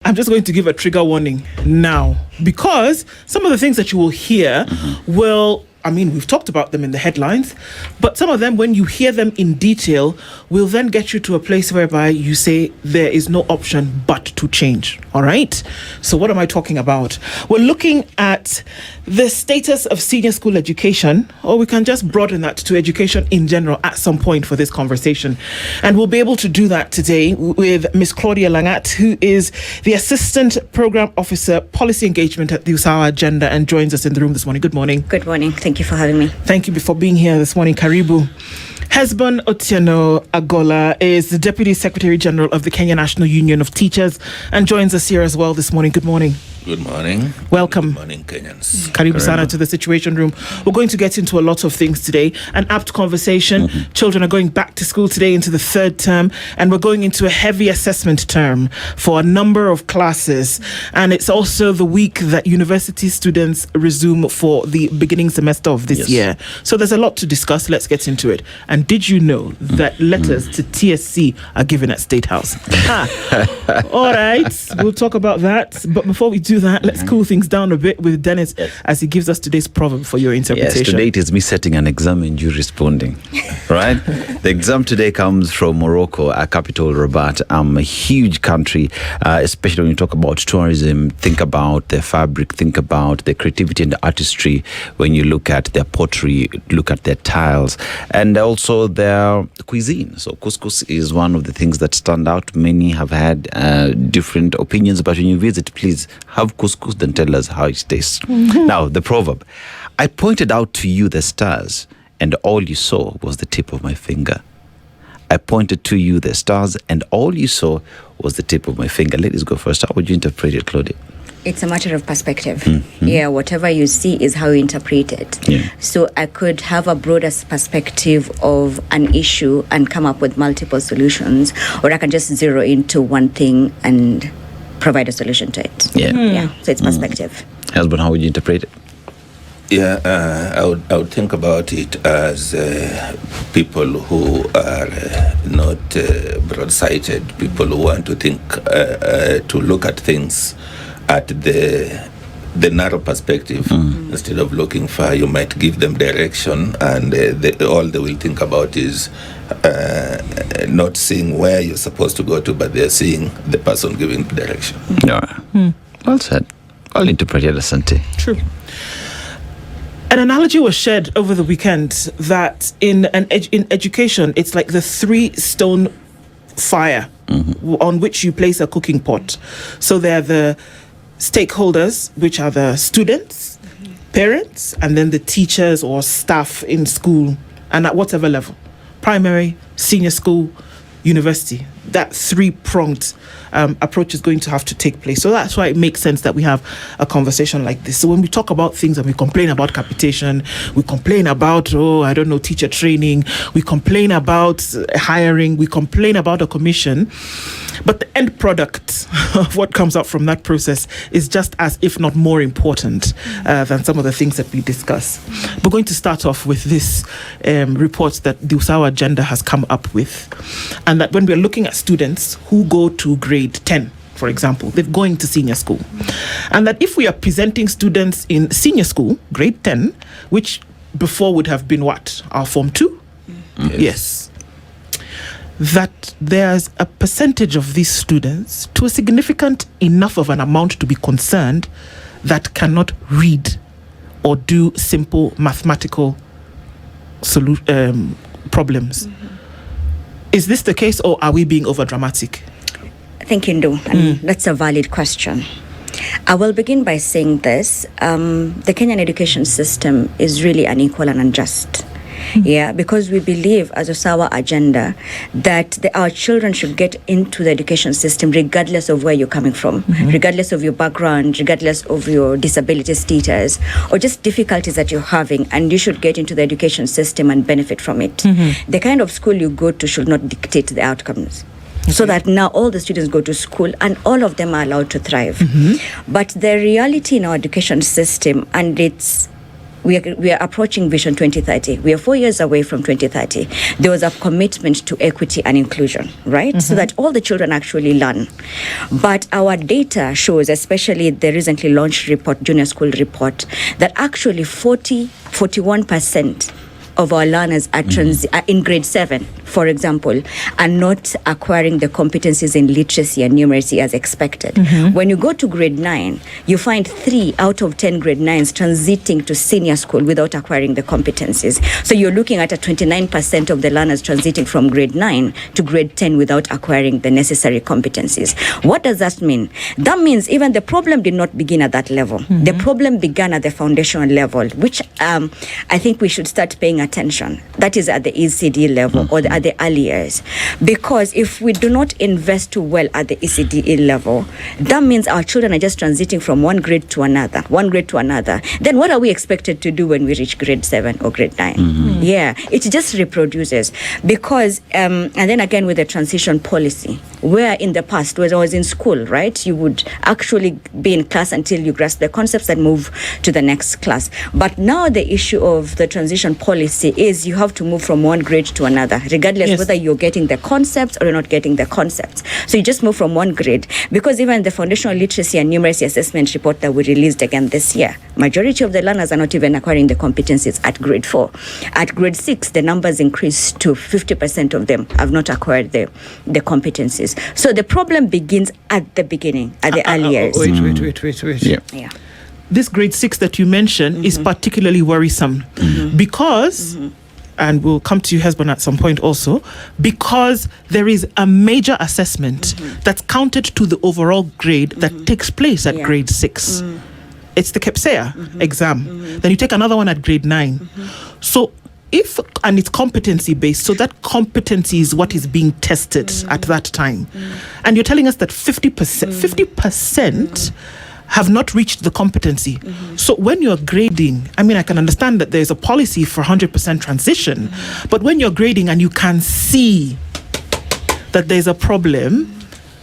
I'm just going to give a trigger warning now, because some of the things that you will hear we've talked about them in the headlines, but some of them, when you hear them in detail, will then get you to a place whereby you say there is no option but to change. All right? So what am I talking about? We're looking at the status of senior school education, or we can just broaden that to education in general at some point for this conversation. And we'll be able to do that today with Ms. Claudia Lagat, who is the Assistant Program Officer, Policy Engagement at the Usawa Agenda, and joins us in the room this morning. Good morning. Good morning. Thank you for having me. Thank you for being here this morning. Karibu. Hesbon Otieno Agola is the Deputy Secretary General of the Kenya National Union of Teachers and joins us here as well this morning. Good morning. Good morning. Welcome. Good morning, Kenyans. Karibu sana to the Situation Room. We're going to get into a lot of things today. An apt conversation. Children are going back to school today into the third term, and we're going into a heavy assessment term for a number of classes. And it's also the week that university students resume for the beginning semester of this year. So there's a lot to discuss. Let's get into it. And did you know that letters to TSC are given at State House? All right. We'll talk about that. But before we do that, let's cool things down a bit with Dennis as he gives us today's proverb for your interpretation. Yes, today it is me setting an exam and you responding. Right? The exam today comes from Morocco, our capital, Rabat. A huge country, especially when you talk about tourism. Think about their fabric, think about their creativity and the artistry. When you look at their pottery, look at their tiles, and also their cuisine. So couscous is one of the things that stand out. Many have had different opinions, but when you visit, please have couscous, then tell us how it tastes. Now, the proverb. I pointed out to you the stars, and all you saw was the tip of my finger. I pointed to you the stars, and all you saw was the tip of my finger. Ladies go first. How would you interpret it, Claudia? It's a matter of perspective. Yeah, whatever you see is how you interpret it. Yeah. So I could have a broader perspective of an issue and come up with multiple solutions, or I can just zero into one thing and provide a solution to it. Yeah. So it's perspective. Husband, how would you interpret it? Yeah, I would think about it as people who are not broad-sighted, people who want to think, to look at things at the narrow perspective. Instead of looking far, you might give them direction, and all they will think about is not seeing where you're supposed to go to, but they're seeing the person giving the direction. Yeah. Well said. I'll interpret it, Asante. True. An analogy was shared over the weekend that in education, it's like the 3-stone fire on which you place a cooking pot. So there are the stakeholders, which are the students, parents, and then the teachers or staff in school, and at whatever level, primary, senior school, university. That 3-pronged approach is going to have to take place. So that's why it makes sense that we have a conversation like this. So when we talk about things and we complain about capitation, we complain about, teacher training, we complain about hiring, we complain about a commission, but the end product of what comes out from that process is just as, if not more important than some of the things that we discuss. We're going to start off with this report that the Usawa Agenda has come up with, and that when we're looking at students who go to grade 10, for example, they're going to senior school, and that if we are presenting students in senior school, grade 10, which before would have been what? Our Form 2? Yes. That there's a percentage of these students, to a significant enough of an amount to be concerned, that cannot read or do simple mathematical problems. Is this the case, or are we being overdramatic? I think you do, and that's a valid question. I will begin by saying this. The Kenyan education system is really unequal and unjust. Yeah, because we believe as a Usawa Agenda that our children should get into the education system regardless of where you're coming from, regardless of your background, regardless of your disability status, or just difficulties that you're having, and you should get into the education system and benefit from it. The kind of school you go to should not dictate the outcomes. So that now all the students go to school and all of them are allowed to thrive. But the reality in our education system, and We are approaching Vision 2030. We are 4 years away from 2030. There was a commitment to equity and inclusion, right? So that all the children actually learn. But our data shows, especially the recently launched report, junior school report, that actually 41% of our learners are in grade 7, for example, are not acquiring the competencies in literacy and numeracy as expected. When you go to grade 9, you find 3 out of 10 grade 9s transiting to senior school without acquiring the competencies. So you're looking at a 29% of the learners transiting from grade 9 to grade 10 without acquiring the necessary competencies. What does that mean? That means even the problem did not begin at that level. The problem began at the foundational level, which I think we should start paying attention. That is at the ECD level or at the early years. Because if we do not invest well at the ECDE level, that means our children are just transiting from one grade to another. Then what are we expected to do when we reach grade 7 or grade 9? Yeah, it just reproduces. Because, and then again with the transition policy, where in the past, when I was in school, right, you would actually be in class until you grasp the concepts and move to the next class. But now the issue of the transition policy is you have to move from one grade to another, regardless whether you're getting the concepts or you're not getting the concepts. So you just move from one grade, because even the foundational literacy and numeracy assessment report that we released again this year, majority of the learners are not even acquiring the competencies at grade 4. At grade 6, the numbers increased to 50% of them have not acquired the competencies. So the problem begins at the beginning, at the early years. Wait. Yeah. This grade 6 that you mentioned is particularly worrisome because, and we'll come to you, Hesbon, at some point also, because there is a major assessment that's counted to the overall grade that takes place at grade 6. It's the KEPSEA exam. Then you take another one at grade 9. So and it's competency based, so that competency is what is being tested at that time. And you're telling us that 50% have not reached the competency. So when you're grading, I mean, I can understand that there's a policy for 100% transition, but when you're grading and you can see that there's a problem,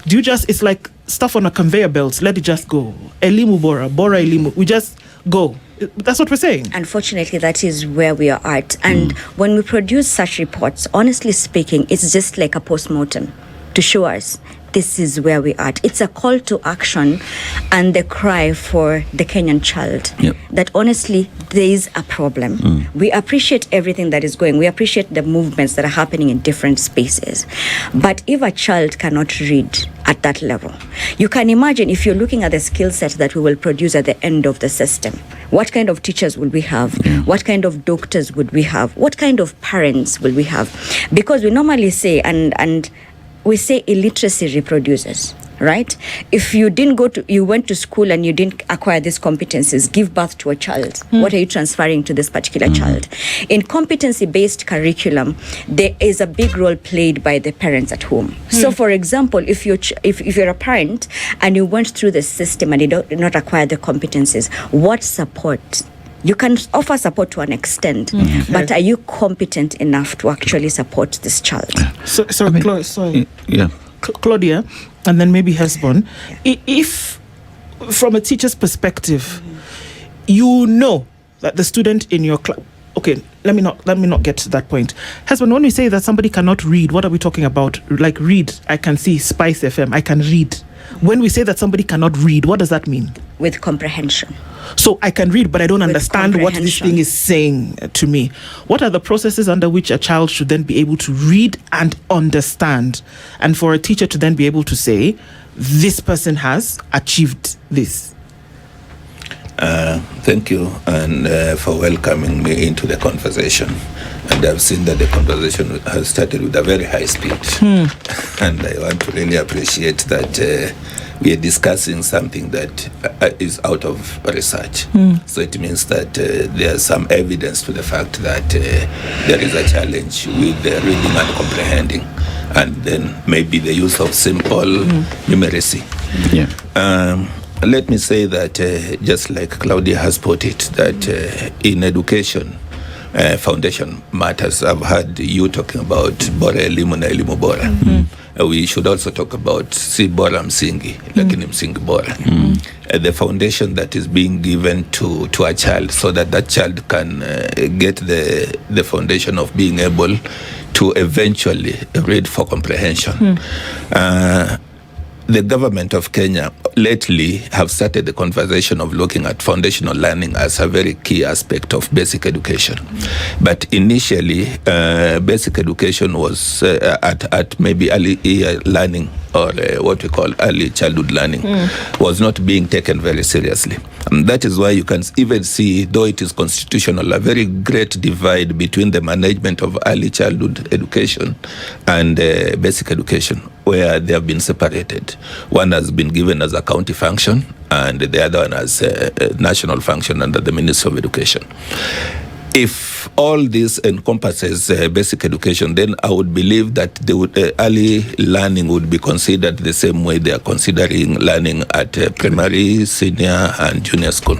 do you just, it's like stuff on a conveyor belt, let it just go. Elimu bora elimu, we just go. That's what we're saying. Unfortunately, that is where we are at. And when we produce such reports, honestly speaking, it's just like a postmortem to show us this is where we are. It's a call to action and the cry for the Kenyan child that honestly there is a problem. We appreciate everything that is going. We appreciate the movements that are happening in different spaces. But if a child cannot read at that level, you can imagine if you're looking at the skill set that we will produce at the end of the system, what kind of teachers will we have? What kind of doctors would we have? What kind of parents will we have? Because we normally say, and we say illiteracy reproduces, right? If you went to school and you didn't acquire these competencies, give birth to a child, what are you transferring to this particular child? In competency-based curriculum, there is a big role played by the parents at home. So for example, if you're a parent and you went through the system and you did not acquire the competencies, what support? You can offer support to an extent, but are you competent enough to actually support this child? Claudia, and then maybe Hesbon, if from a teacher's perspective, you know that the student in your class, okay, let me not get to that point. Hesbon, when we say that somebody cannot read, what are we talking about? Like read, I can see SpiceFM, I can read. When we say that somebody cannot read, what does that mean? With comprehension. So I can read, but I don't understand what this thing is saying to me. What are the processes under which a child should then be able to read and understand? And for a teacher to then be able to say, this person has achieved this. Thank you and for welcoming me into the conversation. And I've seen that the conversation has started with a very high speed. And I want to really appreciate that we are discussing something that is out of research. So it means that there's some evidence to the fact that there is a challenge with reading and comprehending. And then maybe the use of simple numeracy. Let me say that just like Claudia has put it, that in education, foundation matters. I've heard you talking about Bora Elimu na Elimu Bora. we should also talk about si bora msingi, lakini msingi bora. The foundation that is being given to a child, so that that child can get the foundation of being able to eventually read for comprehension. The government of Kenya lately have started the conversation of looking at foundational learning as a very key aspect of basic education. But initially, basic education was at maybe early year learning, or what we call early childhood learning, was not being taken very seriously. And that is why you can even see, though it is constitutional, a very great divide between the management of early childhood education and basic education, where they have been separated. One has been given as a county function, and the other one as a national function under the Ministry of Education. If all this encompasses basic education, then I would believe that early learning would be considered the same way they are considering learning at primary, senior, and junior school.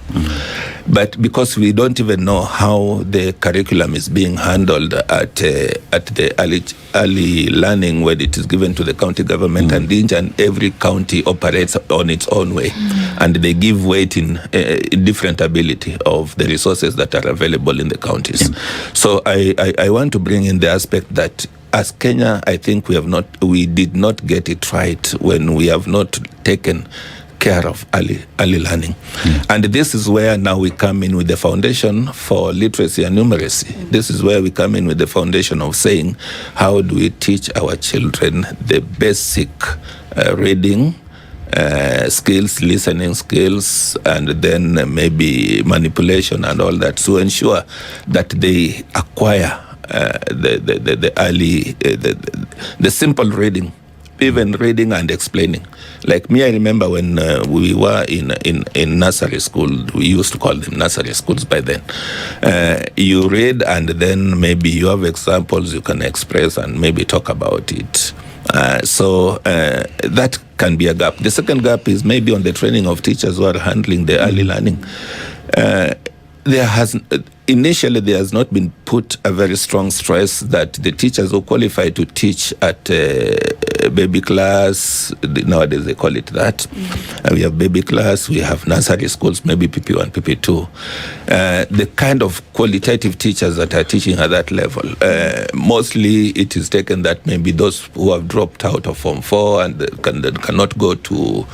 But because we don't even know how the curriculum is being handled at the early learning, when it is given to the county government, and each and every county operates on its own way, and they give weight in different ability of the resources that are available in the counties. So I want to bring in the aspect that as Kenya, I think we did not get it right when we have not taken care of early learning. And this is where now we come in with the foundation for literacy and numeracy. This is where we come in with the foundation of saying, how do we teach our children the basic reading skills, listening skills, and then maybe manipulation and all that, to ensure that they acquire the early, the simple reading, even reading and explaining. Like me, I remember when we were in nursery school, we used to call them nursery schools by then. You read, and then maybe you have examples you can express and maybe talk about it. So that can be a gap. The second gap is maybe on the training of teachers who are handling the early learning. Initially, there has not been put a very strong stress that the teachers who qualify to teach at baby class, nowadays they call it that. We have baby class, we have nursery schools, maybe PP1, PP2. The kind of qualitative teachers that are teaching at that level, mostly it is taken that maybe those who have dropped out of Form 4 and cannot go to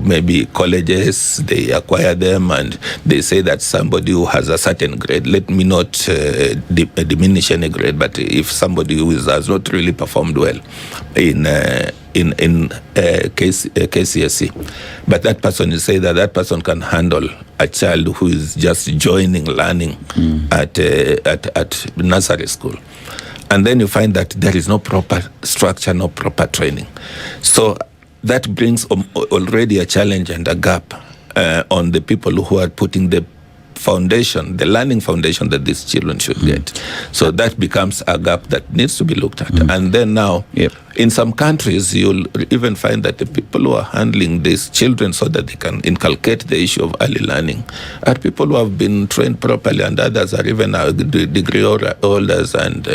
maybe colleges, they acquire them, and they say that somebody who has a certain grade, let me not diminish any grade, but if somebody who has not really performed well in KCSE, but that person, you say that person can handle a child who is just joining learning at nursery school. And then you find that there is no proper structure, no proper training. So that brings already a challenge and a gap on the people who are putting the foundation, the learning foundation that these children should get. So that becomes a gap that needs to be looked at. And then now, in some countries, you'll even find that the people who are handling these children so that they can inculcate the issue of early learning are people who have been trained properly, and others are even degree holders, and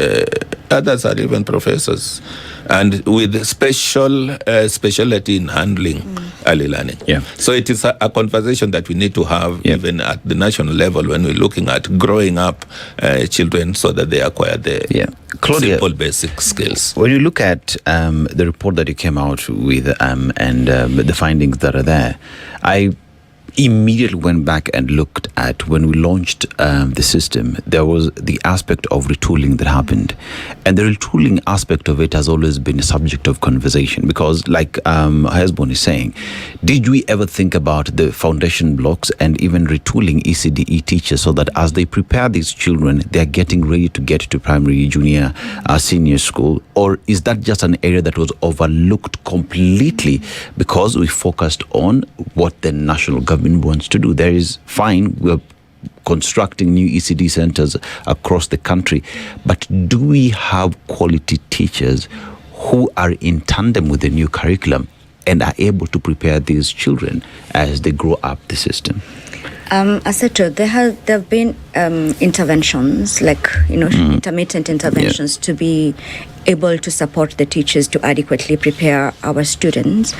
others are even professors, and with specialty in handling early learning. So it is a conversation that we need to have even at the national level when we're looking at growing up children so that they acquire the Claudia, simple basic skills. When you look at the report that you came out with and the findings that are there, I immediately went back and looked at when we launched the system. There was the aspect of retooling that happened, and the retooling aspect of it has always been a subject of conversation, because like Hezbon is saying, did we ever think about the foundation blocks and even retooling ECDE teachers so that as they prepare these children, they're getting ready to get to primary, junior, senior school? Or is that just an area that was overlooked completely because we focused on what the national government wants to do? There is fine, we're constructing new ECD centers across the country, but do we have quality teachers who are in tandem with the new curriculum and are able to prepare these children as they grow up the system? As I told, there have been interventions, like intermittent interventions to be able to support the teachers to adequately prepare our students.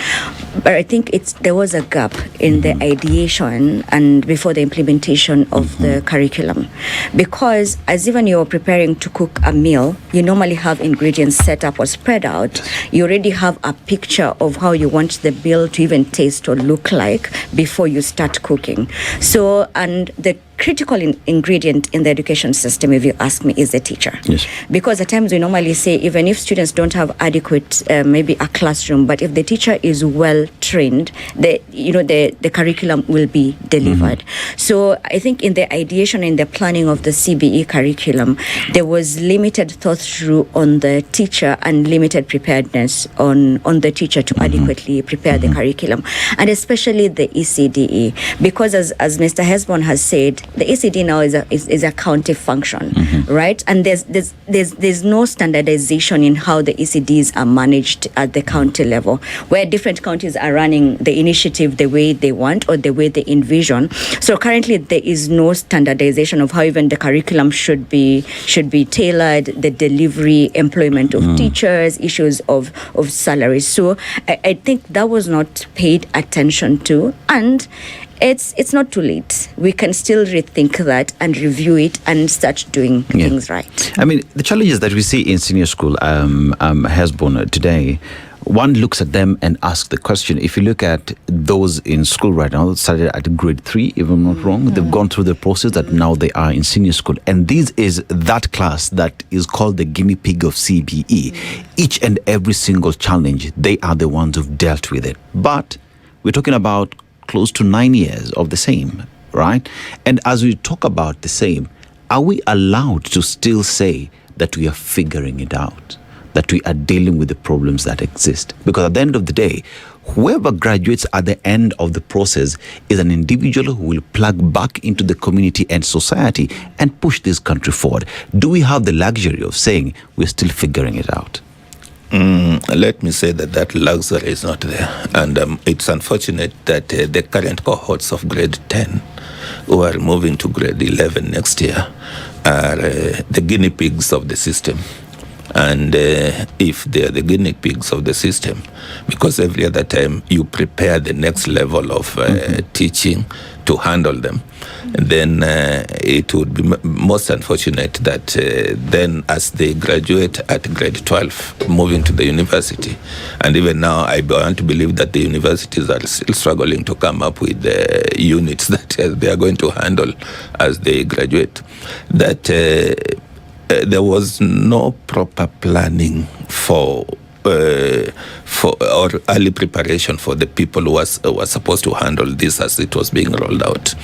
But I think there was a gap in the ideation and before the implementation of the curriculum. Because as even you're preparing to cook a meal, you normally have ingredients set up or spread out. You already have a picture of how you want the meal to even taste or look like before you start cooking. So, and the critical ingredient in the education system, if you ask me, is the teacher. Yes. Because at times we normally say, even if students don't have adequate, maybe a classroom, but if the teacher is well trained, the curriculum will be delivered. So I think in the ideation and the planning of the CBE curriculum, there was limited thought through on the teacher and limited preparedness on the teacher to adequately prepare the curriculum, and especially the ECDE, because as Mr. Hesbon has said, the ECD now is a county function, right? And there's no standardization in how the ECDs are managed at the county level, where different counties are running the initiative the way they want or the way they envision. So currently there is no standardization of how even the curriculum should be tailored, the delivery, employment of teachers, issues of salaries. So I think that was not paid attention to, and it's not too late. We can still rethink that and review it and start doing things right. I mean, the challenges that we see in senior school, Hesbon, today, one looks at them and asks the question, if you look at those in school right now, started at grade 3, if I'm not wrong, they've gone through the process that now they are in senior school. And this is that class that is called the guinea pig of CBE. Each and every single challenge, they are the ones who've dealt with it. But we're talking about close to 9 years of the same, right? And as we talk about the same, are we allowed to still say that we are figuring it out, that we are dealing with the problems that exist? Because at the end of the day, whoever graduates at the end of the process is an individual who will plug back into the community and society and push this country forward. Do we have the luxury of saying we're still figuring it out? Let me say that luxury is not there. And it's unfortunate that the current cohorts of grade 10 who are moving to grade 11 next year are the guinea pigs of the system. And if they are the guinea pigs of the system, because every other time you prepare the next level of teaching to handle them, then it would be most unfortunate that then as they graduate at grade 12, moving to the university, and even now I want to believe that the universities are still struggling to come up with the units that they are going to handle as they graduate, that there was no proper planning for or early preparation for the people who was supposed to handle this as it was being rolled out.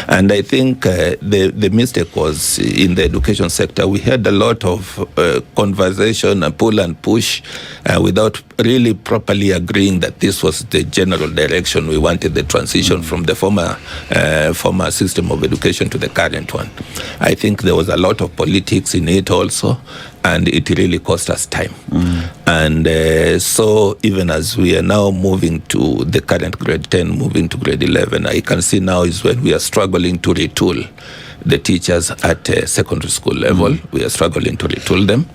And I think the mistake was in the education sector. We had a lot of conversation and pull and push without really properly agreeing that this was the general direction we wanted the transition from the former system of education to the current one. I think there was a lot of politics in it also, and it really cost us time. And so even as we are now moving to the current grade 10, moving to grade 11, I can see now is when we are struggling to retool the teachers at secondary school level. We are struggling to retool them.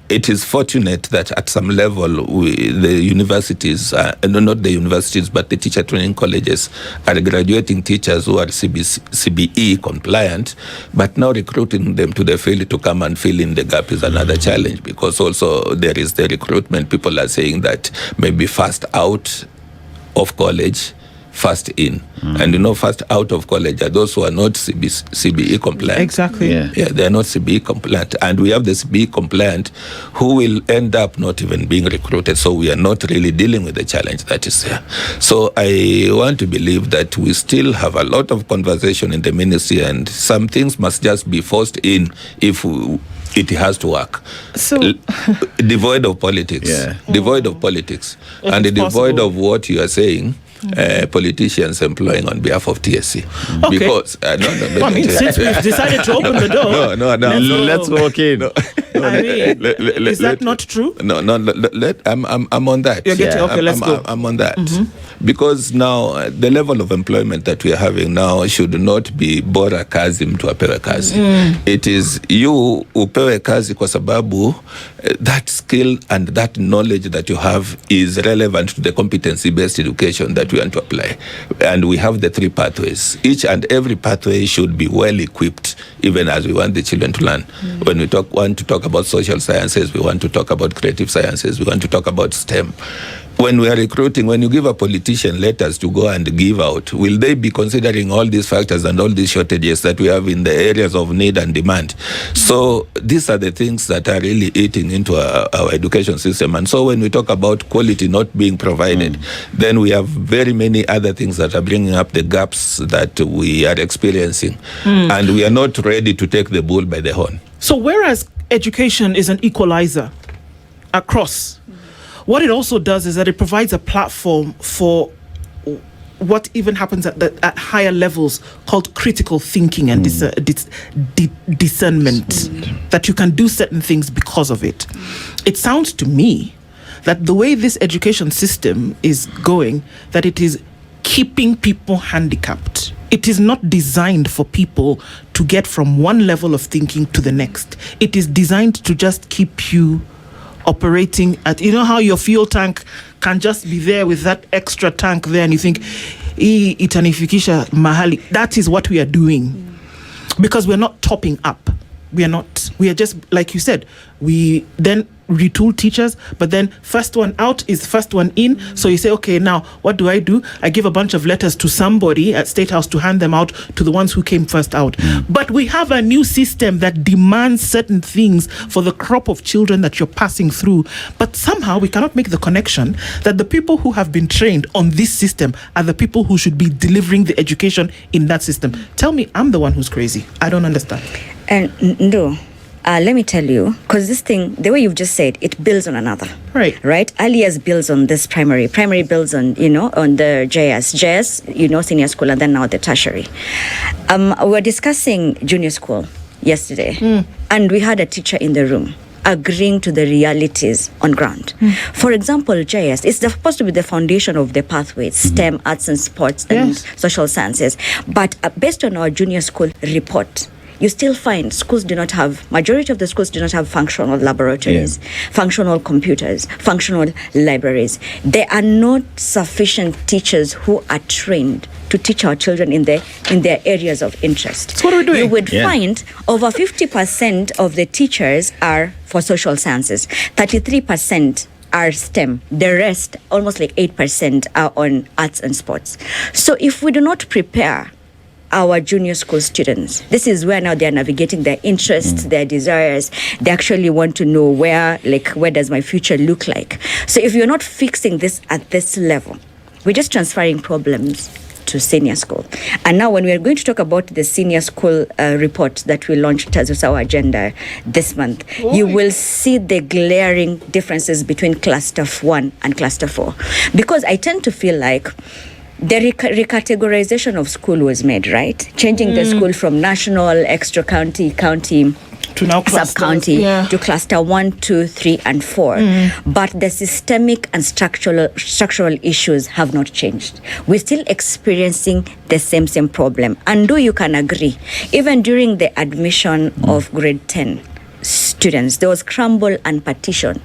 It is fortunate that at some level, the universities, not the universities, but the teacher training colleges are graduating teachers who are CBE compliant, but now recruiting them to the field to come and fill in the gap is another challenge, because also there is the recruitment. People are saying that maybe first out of college, first in. And first out of college are those who are not CBE compliant. Exactly. Yeah, they are not CBE compliant. And we have the CBE compliant who will end up not even being recruited. So we are not really dealing with the challenge that is there. So I want to believe that we still have a lot of conversation in the ministry, and some things must just be forced in if it has to work. So devoid of politics. Yeah. Devoid of politics. If and devoid possible. of what you are saying. Politicians employing on behalf of TSC. Okay. Because I mean, since we've decided to open the door, let's walk in. I mean, is that not true? No. I'm on that. You're getting okay. Let's go. I'm on that because now the level of employment that we are having now should not be bora kazi mtu apewe kazi. It is you upewe kazi kwa sababu that skill and that knowledge that you have is relevant to the competency-based education that we want to apply, and we have the 3 pathways. Each and every pathway should be well equipped, even as we want the children to learn. When we want to talk about social sciences, we want to talk about creative sciences, we want to talk about STEM. When we are recruiting, when you give a politician letters to go and give out, will they be considering all these factors and all these shortages that we have in the areas of need and demand? So these are the things that are really eating into our education system. And so when we talk about quality not being provided, then we have very many other things that are bringing up the gaps that we are experiencing. And we are not ready to take the bull by the horn. So whereas education is an equalizer across, what it also does is that it provides a platform for what even happens at higher levels called critical thinking and discernment, that you can do certain things because of it. It sounds to me that the way this education system is going, that it is keeping people handicapped. It is not designed for people to get from one level of thinking to the next. It is designed to just keep you operating at, you know how your fuel tank can just be there with that extra tank there and you think itanifikisha mahali. That is what we are doing, because we're not topping up. We are just, like you said, we then retool teachers, but then first one out is first one in. So you say, okay, now what do? I give a bunch of letters to somebody at State House to hand them out to the ones who came first out. But we have a new system that demands certain things for the crop of children that you're passing through. But somehow we cannot make the connection that the people who have been trained on this system are the people who should be delivering the education in that system. Tell me I'm the one who's crazy. I don't understand. And no. Let me tell you, because this thing, the way you've just said, it builds on another. Right? Alias builds on this primary. Primary builds on, on the JS, senior school, and then now the tertiary. We're discussing junior school yesterday, and we had a teacher in the room agreeing to the realities on ground. For example, JS is supposed to be the foundation of the pathways, STEM, arts and sports, and social sciences. But based on our junior school report, you still find majority of the schools do not have functional laboratories, functional computers, functional libraries. There are not sufficient teachers who are trained to teach our children in their areas of interest. That's what we're doing. You would find over 50% of the teachers are for social sciences, 33% are STEM. The rest, almost like 8%, are on arts and sports. So if we do not prepare our junior school students, this is where now they're navigating their interests, their desires. They actually want to know where does my future look like. So if you're not fixing this at this level, we're just transferring problems to senior school. And now when we are going to talk about the senior school report that we launched as our agenda this month, you will see the glaring differences between cluster 1 and cluster 4. Because I tend to feel like the recategorization of school was made, right? Changing the school from national, extra county, to now sub-county, to cluster 1, 2, 3, and 4. But the systemic and structural issues have not changed. We're still experiencing the same problem. And you can agree, even during the admission of grade 10 students, there was crumble and partition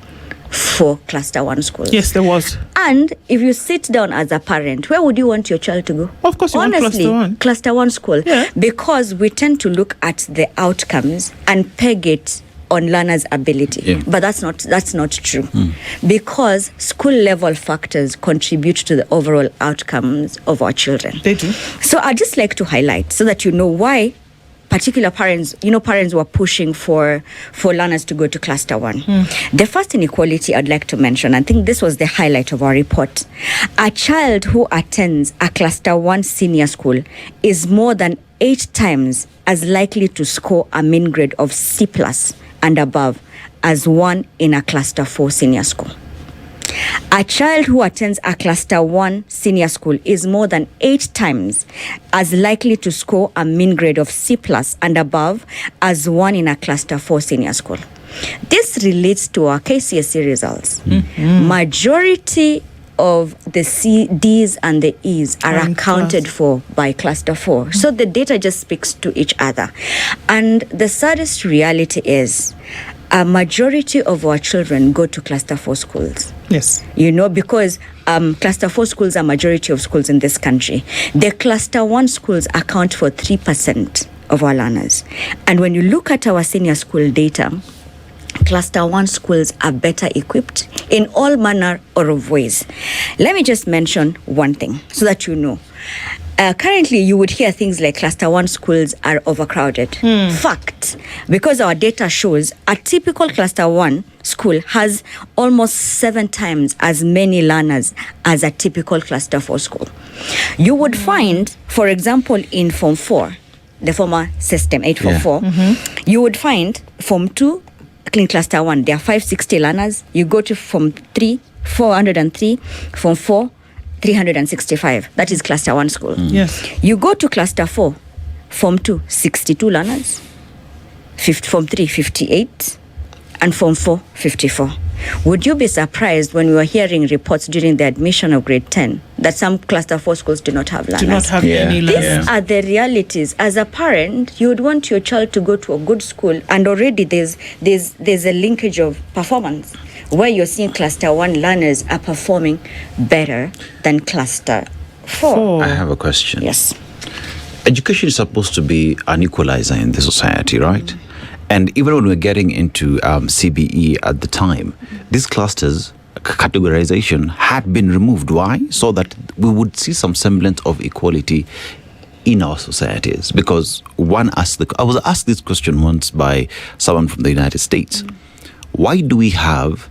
for cluster 1 schools. Yes, there was. And if you sit down as a parent, where would you want your child to go? Of course, you honestly, want cluster 1 school. Yeah. Because we tend to look at the outcomes and peg it on learners' ability. Yeah. But that's not true. Because school level factors contribute to the overall outcomes of our children. They do. So I'd just like to highlight so that you know why particular parents were pushing for learners to go to cluster 1. The first inequality I'd like to mention, I think this was the highlight of our report. A child who attends a cluster 1 senior school is more than 8 times as likely to score a mean grade of C+ and above as one in a cluster 4 senior school. A child who attends a cluster 1 senior school is more than 8 times as likely to score a mean grade of C+ and above as one in a cluster 4 senior school. This relates to our KCSE results. Majority of the C, D's and the E's are accounted for by cluster 4. So the data just speaks to each other. And the saddest reality is a majority of our children go to cluster 4 schools. Yes. You know, because cluster 4 schools are majority of schools in this country. The cluster 1 schools account for 3% of our learners. And when you look at our senior school data, cluster 1 schools are better equipped in all manner of ways. Let me just mention one thing so that you know. Currently, you would hear things like cluster 1 schools are overcrowded. Fact, because our data shows a typical cluster 1 school has almost 7 times as many learners as a typical cluster 4 school. You would find, for example, in Form 4, the former system, 844, you would find Form 2, in cluster 1, there are 560 learners. You go to Form 3, 403, Form 4, 365. That is cluster 1 school. Yes. You go to cluster 4, Form 2, 62 learners, Form 3, 58, and Form 4, 54. Would you be surprised when we were hearing reports during the admission of grade 10 that some cluster 4 schools do not have learners? Do not have any learners. These are the realities. As a parent, you would want your child to go to a good school, and already there's a linkage of performance where you're seeing cluster 1 learners are performing better than cluster 4. I have a question. Yes. Education is supposed to be an equalizer in the society, right? And even when we're getting into CBE at the time, these clusters categorization had been removed. Why? So that we would see some semblance of equality in our societies. Because I was asked this question once by someone from the United States. Why do we have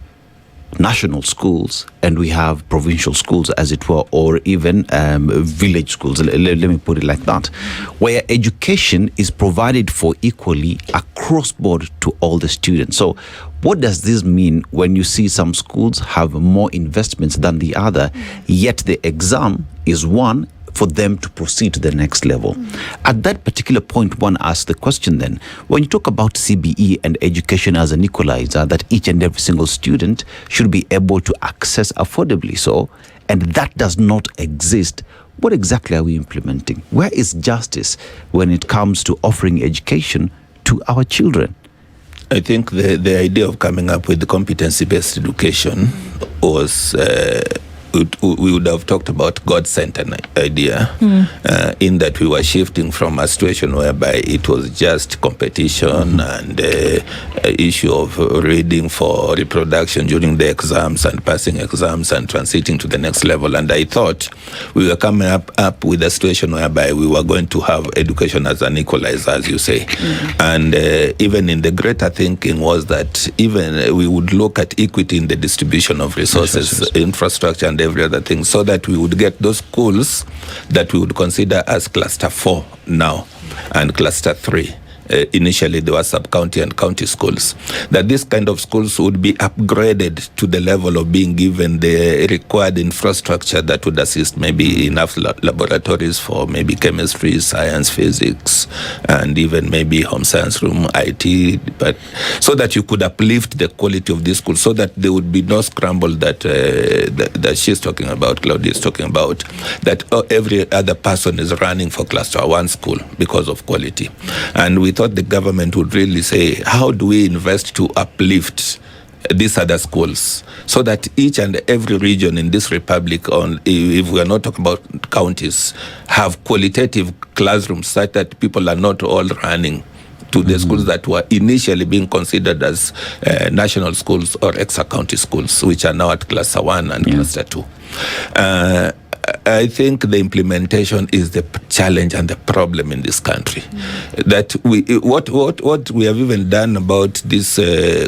national schools and we have provincial schools, as it were, or even village schools, let me put it like that, where education is provided for equally across board to all the students? So what does this mean when you see some schools have more investments than the other, yet the exam is one for them to proceed to the next level? At that particular point, one asks the question then, when you talk about CBE and education as an equalizer, that each and every single student should be able to access affordably so, and that does not exist, what exactly are we implementing? Where is justice when it comes to offering education to our children? I think the idea of coming up with the competency-based education was we would have talked about God-centered idea, in that we were shifting from a situation whereby it was just competition and issue of reading for reproduction during the exams and passing exams and transiting to the next level. And I thought we were coming up with a situation whereby we were going to have education as an equalizer, as you say. And even in the greater thinking was that even we would look at equity in the distribution of resources, infrastructure, and every other thing, so that we would get those schools that we would consider as cluster 4 now and cluster 3. Initially there were sub-county and county schools, that this kind of schools would be upgraded to the level of being given the required infrastructure that would assist maybe enough laboratories for maybe chemistry, science, physics, and even maybe home science room, IT, but so that you could uplift the quality of this school, so that there would be no scramble that she's talking about, Claudia is talking about, that every other person is running for cluster 1 school because of quality. And we thought the government would really say, how do we invest to uplift these other schools, so that each and every region in this republic, if we are not talking about counties, have qualitative classrooms such that people are not all running to the schools that were initially being considered as national schools or ex-county schools, which are now at cluster 1 and cluster 2. I think the implementation is the challenge and the problem in this country. That what we have even done about this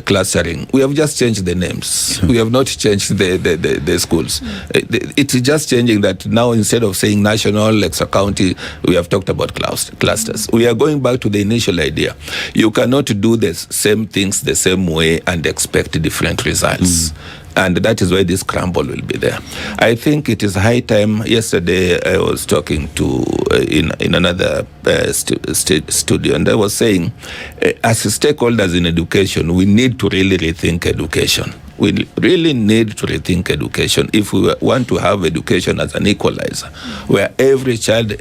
clustering, we have just changed the names. We have not changed the schools. It is just changing that now, instead of saying national, ex-county, we have talked about clusters. We are going back to the initial idea. You cannot do the same things the same way and expect different results. And that is why this crumble will be there. I think it is high time. Yesterday, I was talking to in another studio, and I was saying, as stakeholders in education, we need to really rethink education. We really need to rethink education if we want to have education as an equalizer, where every child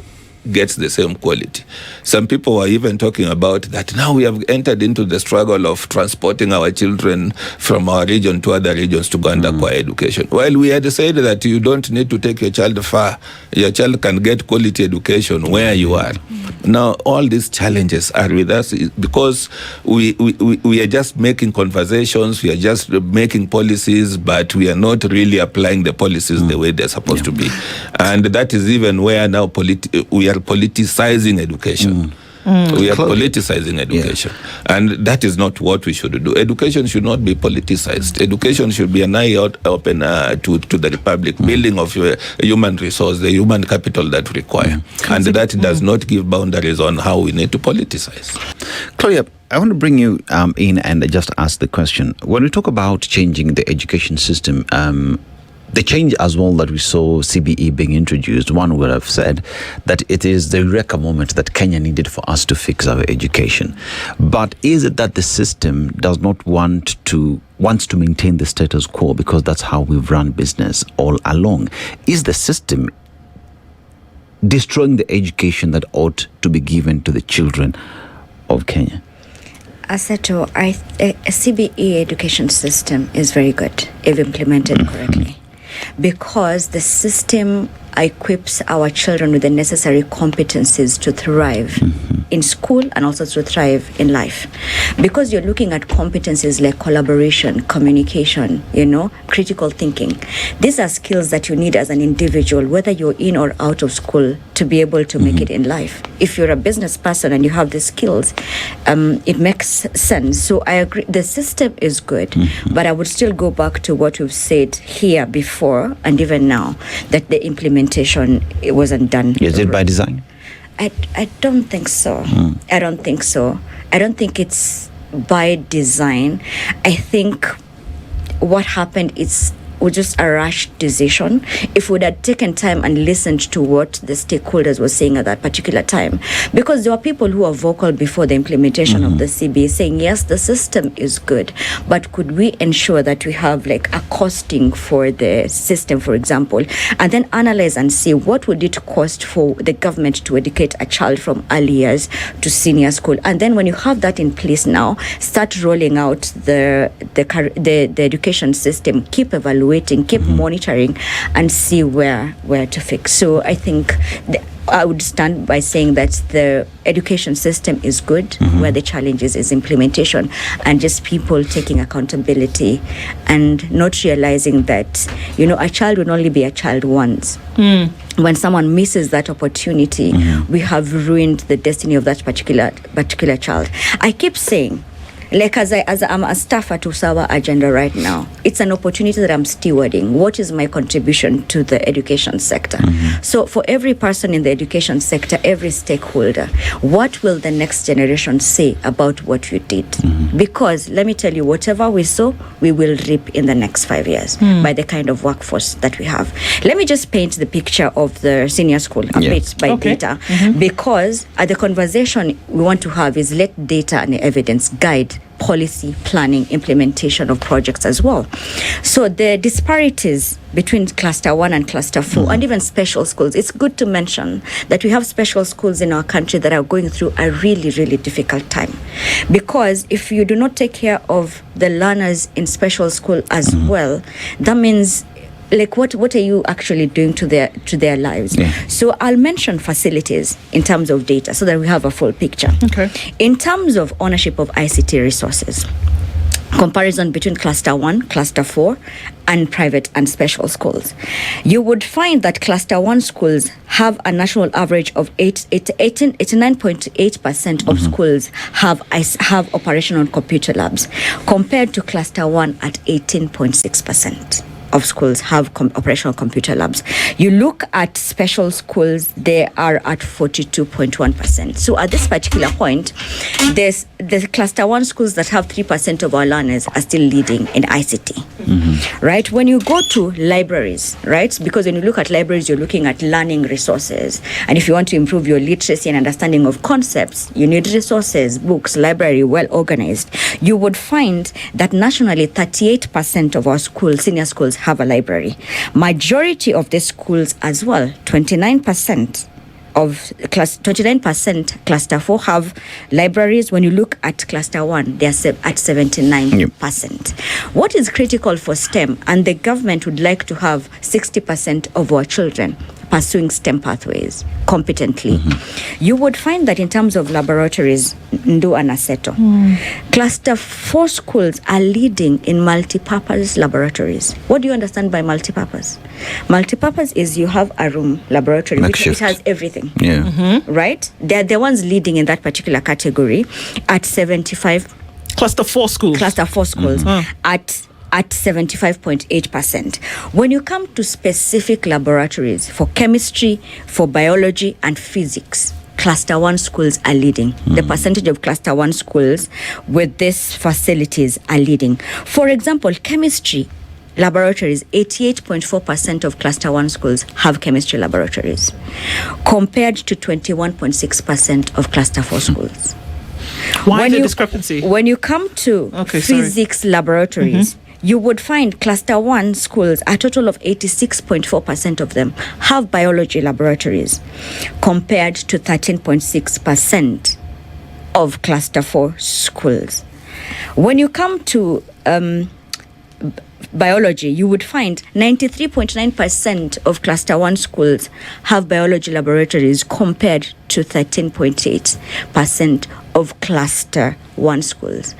gets the same quality. Some people were even talking about that now we have entered into the struggle of transporting our children from our region to other regions to go and acquire education. While we had said that you don't need to take your child far, your child can get quality education where you are. Now all these challenges are with us because we are just making conversations, we are just making policies, but we are not really applying the policies the way they're supposed to be. And that is even where now we are politicizing education. We are politicizing education. And that is not what we should do. Education should not be politicized. Education should be an eye open to the Republic, building of human resource, the human capital that we require. And that does not give boundaries on how we need to politicize. Claudia, I want to bring you in and just ask the question. When we talk about changing the education system, the change as well that we saw CBE being introduced, one would have said that it is the eureka moment that Kenya needed for us to fix our education. But is it that the system does not wants to maintain the status quo because that's how we've run business all along? Is the system destroying the education that ought to be given to the children of Kenya? Aseto, a CBE education system is very good if implemented correctly, because the system equips our children with the necessary competencies to thrive in school and also to thrive in life. Because you're looking at competencies like collaboration, communication, critical thinking. These are skills that you need as an individual, whether you're in or out of school, to be able to make it in life. If you're a business person and you have the skills, it makes sense. So I agree, the system is good, but I would still go back to what we've said here before and even now, that the implementation it wasn't done. Is it by design? I don't think so. I don't think so. I don't think it's by design. I think what happened was just a rash decision. If we would have taken time and listened to what the stakeholders were saying at that particular time, because there were people who were vocal before the implementation of the CBA saying, yes, the system is good, but could we ensure that we have like a costing for the system, for example, and then analyze and see what would it cost for the government to educate a child from early years to senior school. And then when you have that in place now, start rolling out the education system, keep evaluating, keep monitoring, and see where to fix. So I think I would stand by saying that the education system is good. Where the challenge is implementation, and just people taking accountability and not realizing that a child will only be a child once. When someone misses that opportunity, we have ruined the destiny of that particular child. I keep saying, like as I'm a staffer to Sawa Agenda right now, it's an opportunity that I'm stewarding. What is my contribution to the education sector? So for every person in the education sector, every stakeholder, what will the next generation say about what you did? Because let me tell you, whatever we sow, we will reap in the next 5 years by the kind of workforce that we have. Let me just paint the picture of the senior school a bit by data, because the conversation we want to have is let data and evidence guide policy, planning, implementation of projects as well. So the disparities between cluster 1 and cluster 4 and even special schools, it's good to mention that we have special schools in our country that are going through a really, really difficult time. Because if you do not take care of the learners in special school as well, that means like what are you actually doing to their lives? So I'll mention facilities in terms of data so that we have a full picture. In terms of ownership of ICT resources, comparison between cluster 1, cluster 4 and private and special schools, you would find that cluster 1 schools have a national average of 89.8% of schools have operational computer labs, compared to cluster 1 at 18.6%. of schools have operational computer labs. You look at special schools, they are at 42.1%. So at this particular point, there's the cluster 1 schools that have 3% of our learners are still leading in ICT. Right? When you go to libraries, right? Because when you look at libraries, you're looking at learning resources. And if you want to improve your literacy and understanding of concepts, you need resources, books, library, well organized. You would find that nationally, 38% of our schools, senior schools, have a library. Majority of the schools as well, 29% cluster 4 have libraries. When you look at cluster 1, they're at 79%. What is critical for STEM, and the government would like to have 60% of our children pursuing STEM pathways competently. You would find that in terms of laboratories, Ndu and Aseto, cluster 4 schools are leading in multipurpose laboratories. What do you understand by multipurpose? Multipurpose is you have a room laboratory which it has everything. Right? They're the ones leading in that particular category at 75. Cluster 4 schools. Cluster 4 schools at 75.8%. When you come to specific laboratories for chemistry, for biology and physics, cluster 1 schools are leading. The percentage of cluster 1 schools with these facilities are leading. For example, chemistry laboratories, 88.4% of cluster 1 schools have chemistry laboratories, compared to 21.6% of cluster 4 schools. Why the discrepancy? When you come to physics laboratories, you would find cluster 1 schools, a total of 86.4% of them have biology laboratories, compared to 13.6% of cluster 4 schools. When you come to biology, you would find 93.9% of cluster 1 schools have biology laboratories, compared to 13.8% of cluster 1 schools.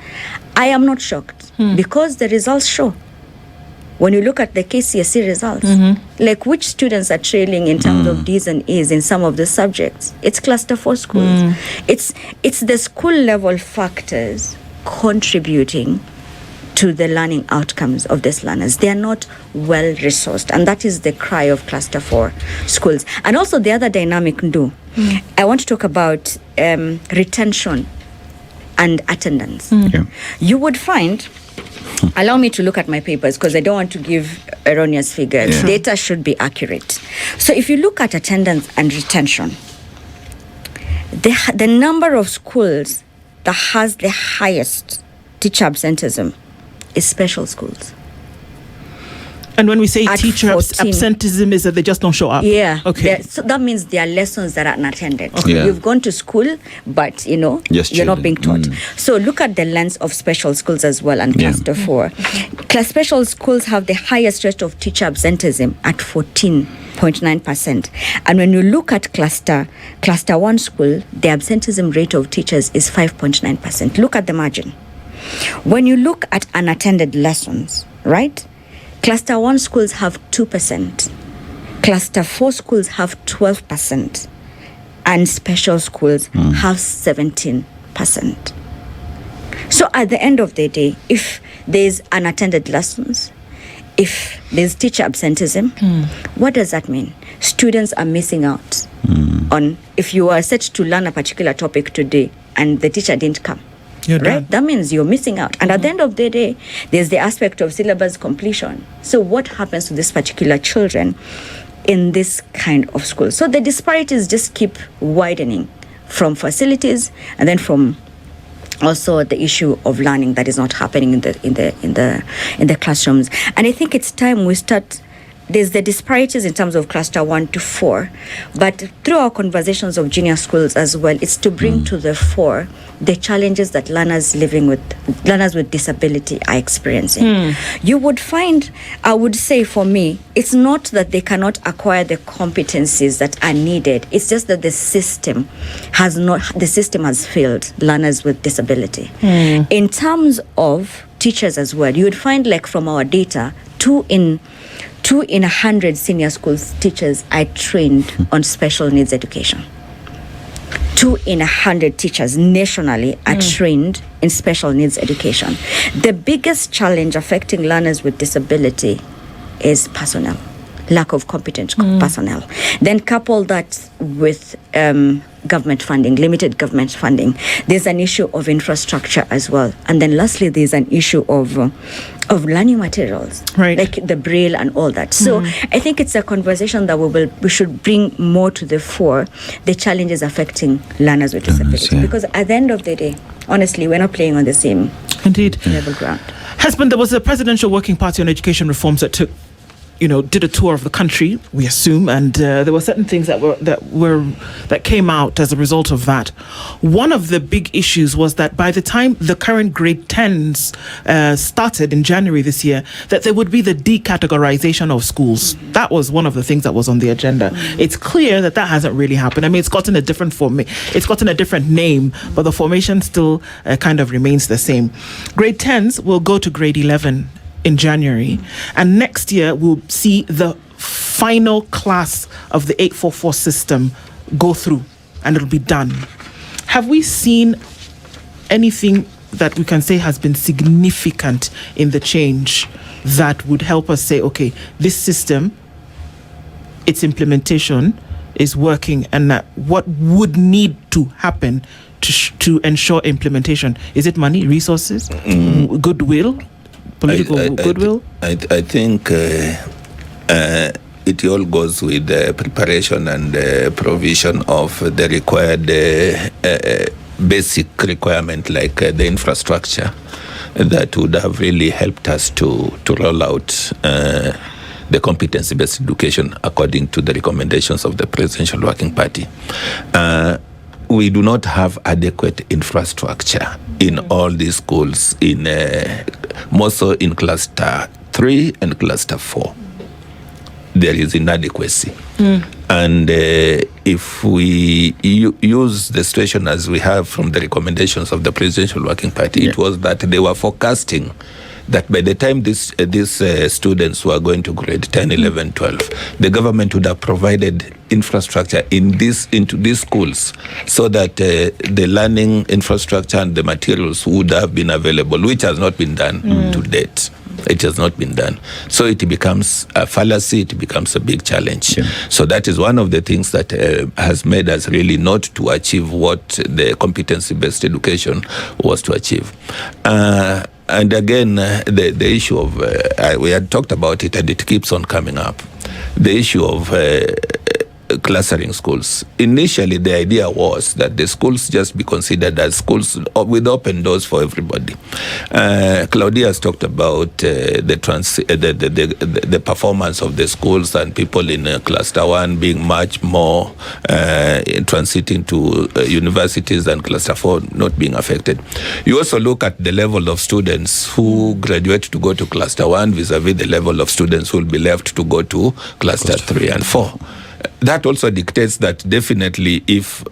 I am not shocked because the results show. When you look at the KCSE results, like which students are trailing in terms of D's and E's in some of the subjects, it's cluster 4 schools. It's the school level factors contributing to the learning outcomes of these learners. They are not well resourced, and that is the cry of cluster 4 schools. And also the other dynamic, I want to talk about retention and attendance. You would find, allow me to look at my papers because I don't want to give erroneous figures. Data should be accurate. So if you look at attendance and retention, the number of schools that has the highest teacher absenteeism is special schools. And when we say At teacher 14. absenteeism, is that they just don't show up? Okay. So that means there are lessons that are unattended. Yeah. You've gone to school, but you're not being taught. So look at the lens of special schools as well, and cluster 4. Special schools have the highest rate of teacher absenteeism at 14.9%. And when you look at cluster 1 school, the absenteeism rate of teachers is 5.9%. Look at the margin. When you look at unattended lessons, right? Cluster 1 schools have 2%. Cluster 4 schools have 12%. And special schools have 17%. So at the end of the day, if there's unattended lessons, if there's teacher absenteeism, what does that mean? Students are missing out on, if you are set to learn a particular topic today and the teacher didn't come, right? That means you're missing out. And at the end of the day, there's the aspect of syllabus completion. So what happens to these particular children in this kind of school? So the disparities just keep widening from facilities, and then from also the issue of learning that is not happening in the classrooms. And I think it's time we start. There's the disparities in terms of cluster 1 to 4, but through our conversations of junior schools as well, it's to bring to the fore the challenges that learners with disability are experiencing. You would find, I would say for me, it's not that they cannot acquire the competencies that are needed. It's just that the system has failed learners with disability. In terms of teachers as well, you would find, like from our data, 2 in 100 senior school teachers are trained on special needs education. 2 in 100 teachers nationally are trained in special needs education. The biggest challenge affecting learners with disability is personnel. Lack of competent personnel. Then couple that with government funding, limited government funding. There's an issue of infrastructure as well. And then lastly, there's an issue of learning materials, right, like the Braille and all that. So I think it's a conversation that we should bring more to the fore, the challenges affecting learners with disabilities. Because at the end of the day, honestly, we're not playing on the same level ground. Husband, there was a presidential working party on education reforms that did a tour of the country, we assume, and there were certain things that came out as a result of that. One of the big issues was that by the time the current grade 10s started in January this year, that there would be the decategorization of schools. That was one of the things that was on the agenda. It's clear that hasn't really happened. I mean, it's gotten a different it's gotten a different name, but the formation still kind of remains the same. Grade 10s will go to grade 11 in January, and next year we'll see the final class of the 844 system go through, and it'll be done. Have we seen anything that we can say has been significant in the change that would help us say, okay, this system, its implementation is working, and that what would need to happen to ensure implementation? Is it money, resources, goodwill? Political goodwill? I think it all goes with the preparation and provision of the required basic requirement, like the infrastructure that would have really helped us to roll out the competency-based education according to the recommendations of the Presidential Working Party. We do not have adequate infrastructure in all these schools, more so in cluster 3 and cluster 4. There is inadequacy. And if we use the situation as we have from the recommendations of the Presidential Working Party, it was that they were forecasting that by the time these students were going to grade 10, 11, 12, the government would have provided infrastructure into these schools so that the learning infrastructure and the materials would have been available, which has not been done to date. It has not been done. So it becomes a fallacy, it becomes a big challenge. Yeah. So that is one of the things that has made us really not to achieve what the competency-based education was to achieve. And again, the issue of, we had talked about it and it keeps on coming up, the issue of clustering schools. Initially, the idea was that the schools just be considered as schools with open doors for everybody. Claudia has talked about the performance of the schools and people in cluster 1 being much more transiting to universities and cluster 4 not being affected. You also look at the level of students who graduate to go to cluster 1 vis-a-vis the level of students who will be left to go to cluster 3 and 4. That also dictates that definitely if,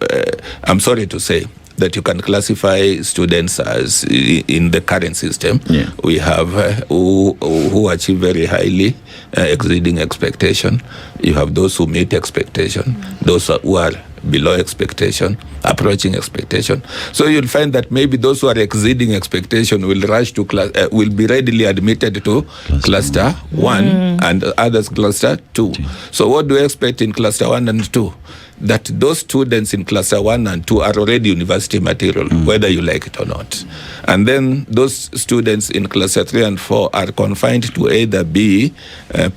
I'm sorry to say, that you can classify students as in the current system. Yeah. We have who achieve very highly, exceeding expectation. You have those who meet expectation, those who are below expectation, approaching expectation. So you'll find that maybe those who are exceeding expectation will rush to will be readily admitted to cluster 1 and others cluster 2. So what do we expect in cluster 1 and 2? That those students in cluster 1 and 2 are already university material, whether you like it or not. And then those students in cluster 3 and 4 are confined to either be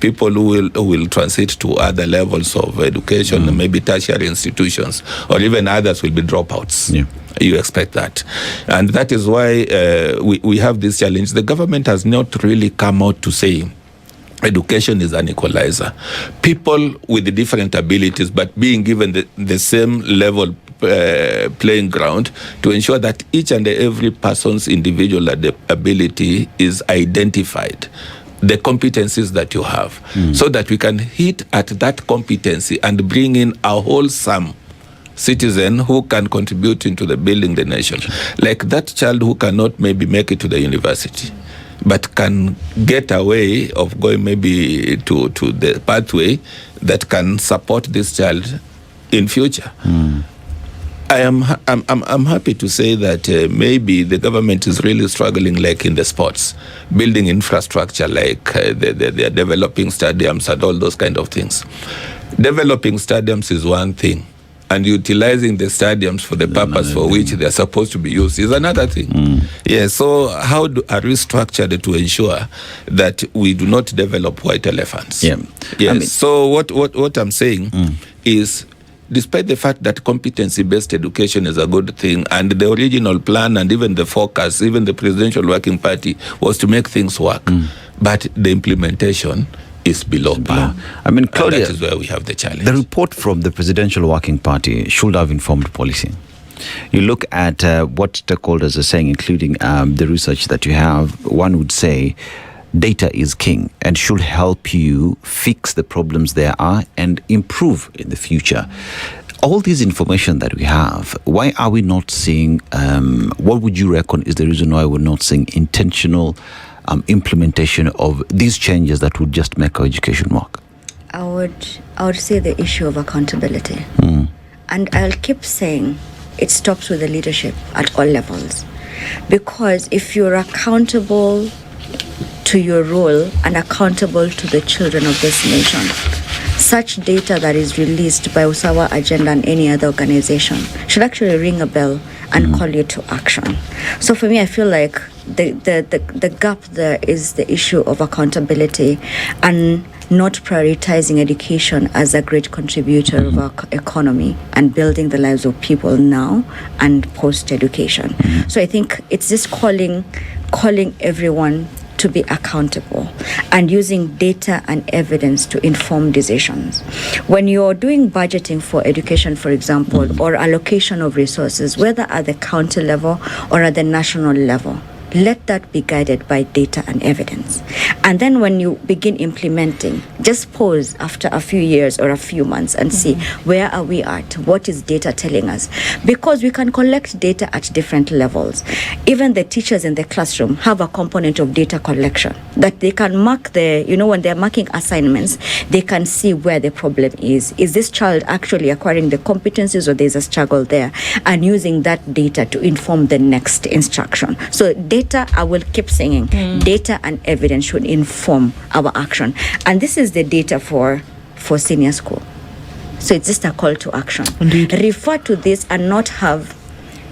people who will transit to other levels of education, maybe tertiary institutions, or even others will be dropouts. Yeah. You expect that. And that is why we have this challenge. The government has not really come out to say education is an equalizer. People with different abilities, but being given the same level playing ground to ensure that each and every person's individual ability is identified, the competencies that you have, so that we can hit at that competency and bring in a wholesome citizen who can contribute into the building the nation. Like that child who cannot maybe make it to the university, but can get a way of going maybe to the pathway that can support this child in future. I'm happy to say that maybe the government is really struggling, like in the sports, building infrastructure, like they're developing stadiums and all those kind of things. Developing stadiums is one thing, and utilizing the stadiums for the purpose for which they're supposed to be used is another thing. Yeah, so how are we structured to ensure that we do not develop white elephants? Yeah. Yes. So what I'm saying is, despite the fact that competency-based education is a good thing, and the original plan and even the focus, even the Presidential Working Party, was to make things work, but the implementation is below par. I mean, Claudia, and that is where we have the challenge. The report from the Presidential Working Party should have informed policy. You look at what stakeholders are saying, including the research that you have, one would say data is king and should help you fix the problems there are and improve in the future. All this information that we have, why are we not seeing, what would you reckon is the reason why we're not seeing intentional implementation of these changes that would just make our education work? I would say the issue of accountability. And I'll keep saying it stops with the leadership at all levels. Because if you're accountable to your role and accountable to the children of this nation, such data that is released by Usawa Agenda and any other organization should actually ring a bell and call you to action. So for me, I feel like the gap there is the issue of accountability and not prioritizing education as a great contributor of our economy and building the lives of people now and post-education. So I think it's just calling everyone to be accountable and using data and evidence to inform decisions. When you're doing budgeting for education, for example, or allocation of resources, whether at the county level or at the national level, let that be guided by data and evidence. And then when you begin implementing, just pause after a few years or a few months and see where are we at, what is data telling us? Because we can collect data at different levels. Even the teachers in the classroom have a component of data collection that they can mark when they're marking assignments, they can see where the problem is. Is this child actually acquiring the competencies or there's a struggle there? And using that data to inform the next instruction. So data, I will keep saying, data and evidence should inform our action. And this is the data for senior school. So it's just a call to action. Indeed. Refer to this and not have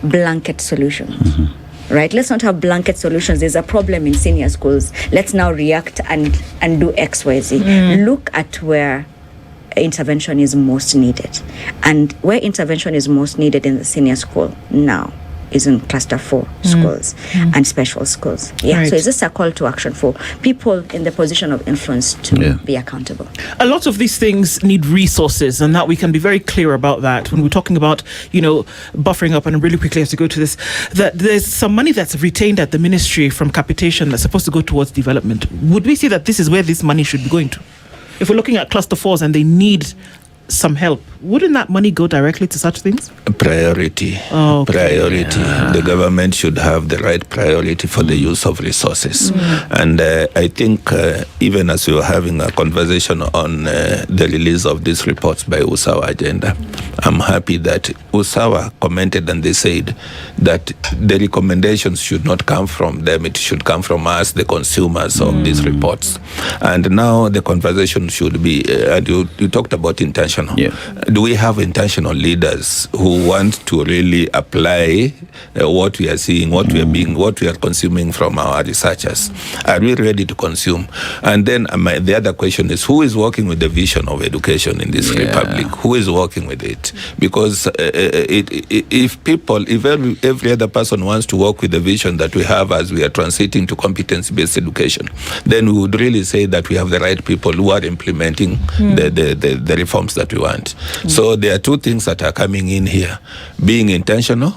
blanket solutions. Right? Let's not have blanket solutions. There's a problem in senior schools. Let's now react and do X, Y, Z. Look at where intervention is most needed. And where intervention is most needed in the senior school now is in cluster 4 schools and special schools. Right. So it's just a call to action for people in the position of influence to be accountable. A lot of these things need resources, and that we can be very clear about that when we're talking about, buffering up. And really quickly, as to go to this, that there's some money that's retained at the ministry from capitation that's supposed to go towards development. Would we say that this is where this money should be going to? If we're looking at cluster 4s and they need some help, wouldn't that money go directly to such things? Priority. Priority. The government should have the right priority for the use of resources. And I think even as we were having a conversation on the release of these reports by Usawa Agenda, I'm happy that Usawa commented and they said that the recommendations should not come from them, it should come from us, the consumers of these reports. And now the conversation should be, and you talked about intentional. Do we have intentional leaders who want to really apply what we are seeing, what we are consuming from our researchers? Are we ready to consume? And then the other question is, who is working with the vision of education in this republic? Who is working with it? Because if every other person wants to work with the vision that we have as we are transiting to competence-based education, then we would really say that we have the right people who are implementing the reforms that we want. So there are two things that are coming in here: being intentional,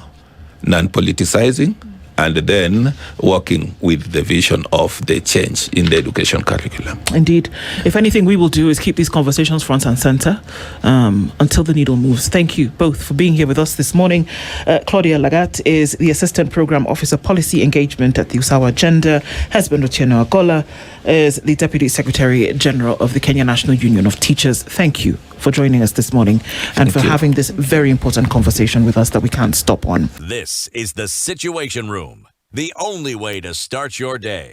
non-politicizing, and then working with the vision of the change in the education curriculum. Indeed. If anything we will do is keep these conversations front and center until the needle moves. Thank you both for being here with us this morning. Claudia Lagat is the Assistant Program Officer Policy Engagement at the Usawa Agenda. Husband Otieno Agola is the Deputy Secretary General of the Kenya National Union of Teachers. Thank you for joining us this morning and for having this very important conversation with us that we can't stop on. This is the Situation Room, the only way to start your day.